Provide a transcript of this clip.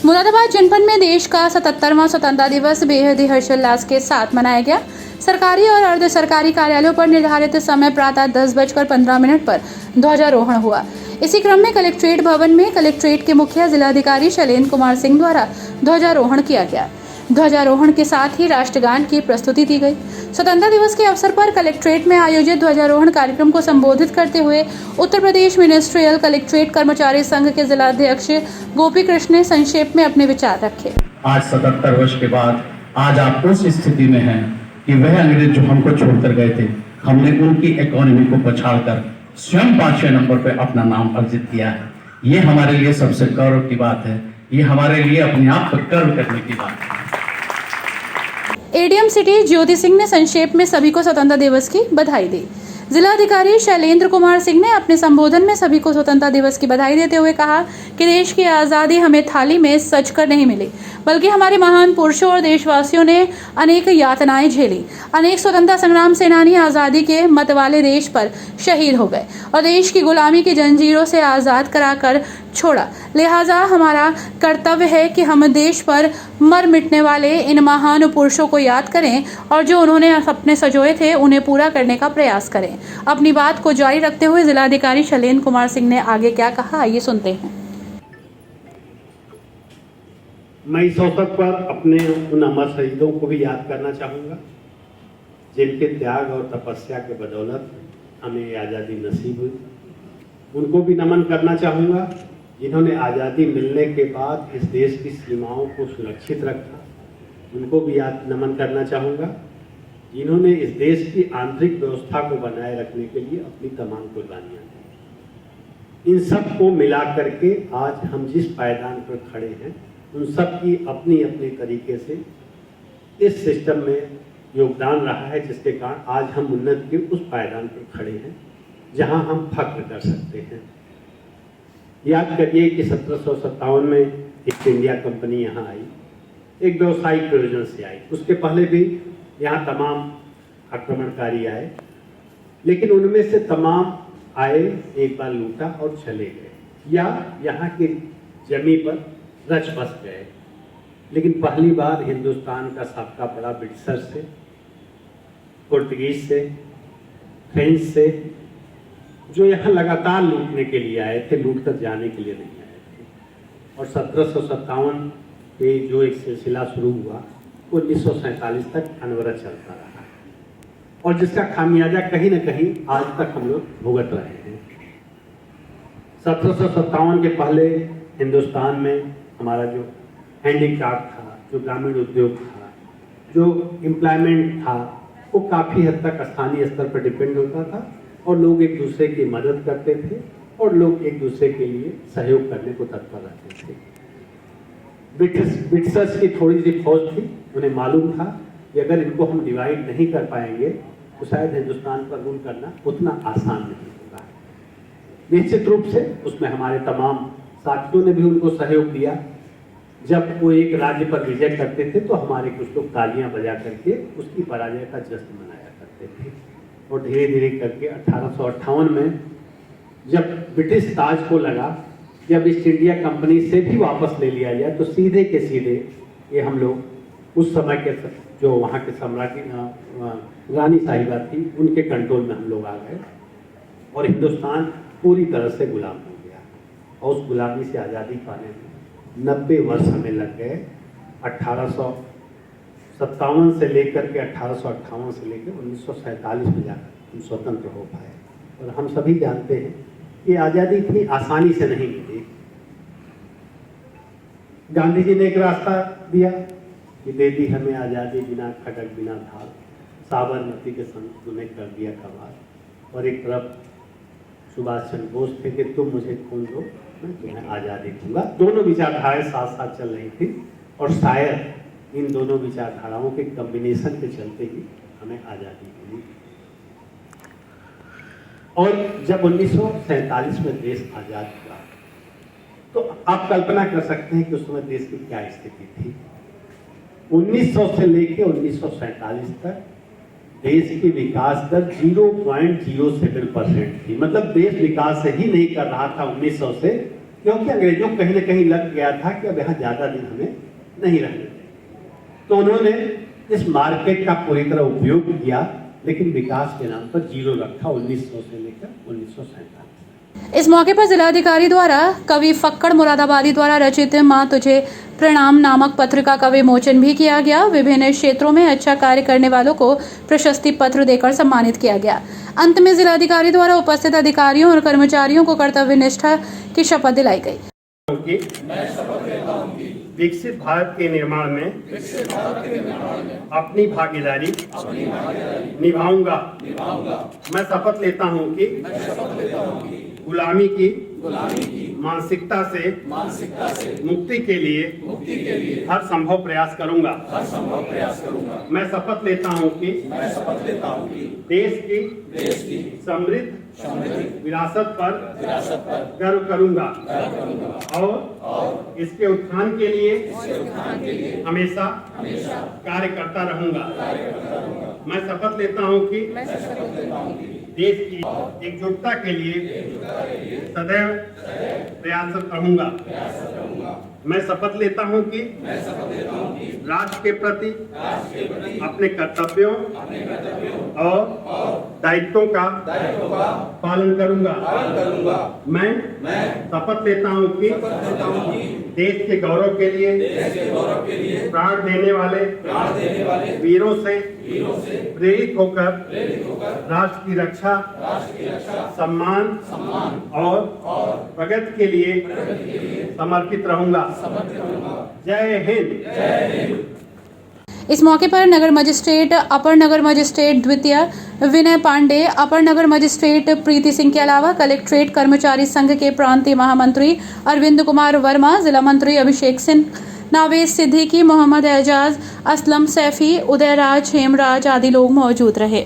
मुरादाबाद जनपद में देश का 77वां स्वतंत्रता दिवस बेहद ही हर्षोल्लास के साथ मनाया गया। सरकारी और अर्ध सरकारी कार्यालयों पर निर्धारित समय प्रातः 10:15 पर ध्वजारोहण हुआ। इसी क्रम में कलेक्ट्रेट भवन में कलेक्ट्रेट के मुखिया जिलाधिकारी शैलेंद्र कुमार सिंह द्वारा ध्वजारोहण किया गया। ध्वजारोहण के साथ ही राष्ट्रगान की प्रस्तुति दी गई। स्वतंत्रता दिवस के अवसर पर कलेक्ट्रेट में आयोजित ध्वजारोहण कार्यक्रम को संबोधित करते हुए उत्तर प्रदेश मिनिस्ट्रियल कलेक्ट्रेट कर्मचारी संघ के जिलाध्यक्ष गोपी कृष्ण ने संक्षेप में अपने विचार रखे। आज 77 वर्ष के बाद आज आप उस स्थिति में हैं कि वह अंग्रेज जो हमको छोड़कर गए थे, हमने उनकी इकोनॉमी को पछाड़कर स्वयं 5वें नंबर पर अपना नाम अर्जित किया है। ये हमारे लिए सबसे गौरव की बात है। ये हमारे लिए अपने आप पर गर्व करने की बात है। एडीएम सिटी ज्योति सिंह ने संक्षेप में सभी को स्वतंत्रता दिवस की बधाई दी। जिलाधिकारी शैलेंद्र कुमार सिंह ने अपने संबोधन में सभी को स्वतंत्रता दिवस की बधाई देते हुए कहा कि देश की आज़ादी हमें थाली में सज कर नहीं मिली, बल्कि हमारे महान पुरुषों और देशवासियों ने अनेक यातनाएं झेली। अनेक स्वतंत्रता संग्राम सेनानी आज़ादी के मत वाले देश पर शहीद हो गए और देश की गुलामी की जंजीरों से आज़ाद कराकर छोड़ा। लिहाजा हमारा कर्तव्य है कि हम देश पर मर मिटने वाले इन महान पुरुषों को याद करें और जो उन्होंने सपने सजोए थे उन्हें पूरा करने का प्रयास करें। अपनी बात को जारी रखते हुए जिलाधिकारी शैलेंद्र कुमार सिंह ने आगे क्या कहा, आइए सुनते हैं। मैं इस अवसर पर अपने उन अमर शहीदों को भी याद करना चाहूँगा जिनके त्याग और तपस्या के बदौलत हमें ये आज़ादी नसीब हुई। उनको भी नमन करना चाहूँगा जिन्होंने आज़ादी मिलने के बाद इस देश की सीमाओं को सुरक्षित रखा। उनको भी नमन करना चाहूँगा जिन्होंने इस देश की आंतरिक व्यवस्था को बनाए रखने के लिए अपनी तमाम कुर्बानियाँ दी। इन सब को मिला करके आज हम जिस पायदान पर खड़े हैं, उन सब की अपनी अपनी तरीके से इस सिस्टम में योगदान रहा है, जिसके कारण आज हम उन्नति के उस पायदान पर खड़े हैं जहां हम फख्र कर सकते हैं। याद करिए कि 1757 में ईस्ट इंडिया कंपनी यहाँ आई, एक व्यवसायिक प्रयोजन से आई। उसके पहले भी यहाँ तमाम आक्रमणकारी आए, लेकिन उनमें से तमाम आए, एक बार लूटा और चले गए, या यहाँ की जमी पर रच बस गए। लेकिन पहली बार हिंदुस्तान का साबका पड़ा ब्रिटिशर से, पुर्तगीज से, फ्रेंच से, जो यहाँ लगातार लूटने के लिए आए थे, लूट कर जाने के लिए नहीं आए थे। और 1757 पे जो एक सिलसिला शुरू हुआ 1947 तक अनवरत चलता रहा, और जिसका खामियाजा कहीं ना कहीं आज तक हम लोग भुगत रहे हैं। 1757 के पहले हिंदुस्तान में हमारा जो हैंडीक्राफ्ट था, जो ग्रामीण उद्योग था, जो एम्प्लॉयमेंट था, वो काफ़ी हद तक स्थानीय स्तर पर डिपेंड होता था, और लोग एक दूसरे की मदद करते थे और लोग एक दूसरे के लिए सहयोग करने को तत्पर रहते थे। ब्रिटिशर्स की थोड़ी सी फौज थी, उन्हें मालूम था कि अगर इनको हम डिवाइड नहीं कर पाएंगे तो शायद हिंदुस्तान पर रूल करना उतना आसान नहीं होगा। निश्चित रूप से उसमें हमारे तमाम साथियों ने भी उनको सहयोग दिया। जब वो एक राज्य पर विजय करते थे तो हमारे कुछ लोग तालियां बजा करके उसकी पराजय का जश्न मनाया करते थे। और धीरे धीरे करके 1858 में जब ब्रिटिश ताज को लगा कि अब ईस्ट इंडिया कंपनी से भी वापस ले लिया जाए, तो सीधे के सीधे ये हम लोग उस समय के जो वहाँ के सम्राट रानी साहिबा थी, उनके कंट्रोल में हम लोग आ गए और हिंदुस्तान पूरी तरह से गुलाम हो गया। और उस गुलामी से आज़ादी पाने में 90 वर्ष हमें लग गए। 1857 से लेकर के 1858 से लेकर 1947 में जाकर हम स्वतंत्र हो पाए। और हम सभी जानते हैं कि आज़ादी इतनी आसानी से नहीं मिली। गांधी जी ने एक रास्ता दिया कि दे दी हमें आज़ादी बिना खटक बिना धार, साबरमती के संग तुम्हें कर दिया कबार। और एक तरफ सुभाष चंद्र बोस थे कि तुम मुझे खून दो, मैं तुम्हें आज़ादी दूंगा। दोनों विचारधाराएं साथ साथ चल रही थी, और शायद इन दोनों विचारधाराओं के कॉम्बिनेशन के चलते ही हमें आज़ादी मिली। और जब 1947 में देश आज़ाद हुआ तो आप कल्पना कर सकते हैं कि उस समय देश की क्या स्थिति थी। 1900 से लेकर 1947 तक देश की विकास दर 0.07% थी। मतलब देश विकास ही नहीं कर रहा था 1900 से क्योंकि अंग्रेजों को कहीं ना कहीं लग गया था कि अब यहाँ ज़्यादा दिन हमें नहीं रहने देंगे। तो उन्होंने इस मार्केट का पूरी तरह उपयोग किया, लेकिन विकास के नाम पर जीरो रखा 1900 से लेकर 1947। इस मौके पर जिलाधिकारी द्वारा कवि फक्कड़ मुरादाबादी द्वारा रचित माँ तुझे प्रणाम नामक पत्रिका का विमोचन भी किया गया। विभिन्न क्षेत्रों में अच्छा कार्य करने वालों को प्रशस्ति पत्र देकर सम्मानित किया गया। अंत में जिलाधिकारी द्वारा उपस्थित अधिकारियों और कर्मचारियों को कर्तव्य निष्ठा की शपथ दिलाई गई। विकसित भारत के निर्माण में अपनी भागीदारी निभाऊंगा। मैं शपथ लेता हूं कि गुलामी की मानसिकता से मुक्ति के लिए हर संभव प्रयास करूंगा। मैं शपथ लेता हूं कि देश की समृद्ध विरासत पर गर्व करूंगा और इसके उत्थान के लिए हमेशा कार्य करता रहूंगा। मैं शपथ लेता हूं कि देश की एकजुटता के लिए सदैव प्रयासरत रहूंगा। मैं शपथ लेता हूं कि राष्ट्र के प्रति अपने कर्तव्यों और दायित्वों का पालन करूंगा। मैं शपथ लेता हूं कि देश के गौरव के लिए प्राण देने वाले वीरों से प्रेरित होकर राष्ट्र की रक्षा, सम्मान और प्रगति के लिए समर्पित रहूंगा। जय हिंद। इस मौके पर नगर मजिस्ट्रेट, अपर नगर मजिस्ट्रेट द्वितीय विनय पांडे, अपर नगर मजिस्ट्रेट प्रीति सिंह के अलावा कलेक्ट्रेट कर्मचारी संघ के प्रांतीय महामंत्री अरविंद कुमार वर्मा, जिला मंत्री अभिषेक सिंह, नावेद सिद्दीकी, मोहम्मद एजाज, असलम सैफी, उदयराज, हेमराज आदि लोग मौजूद रहे।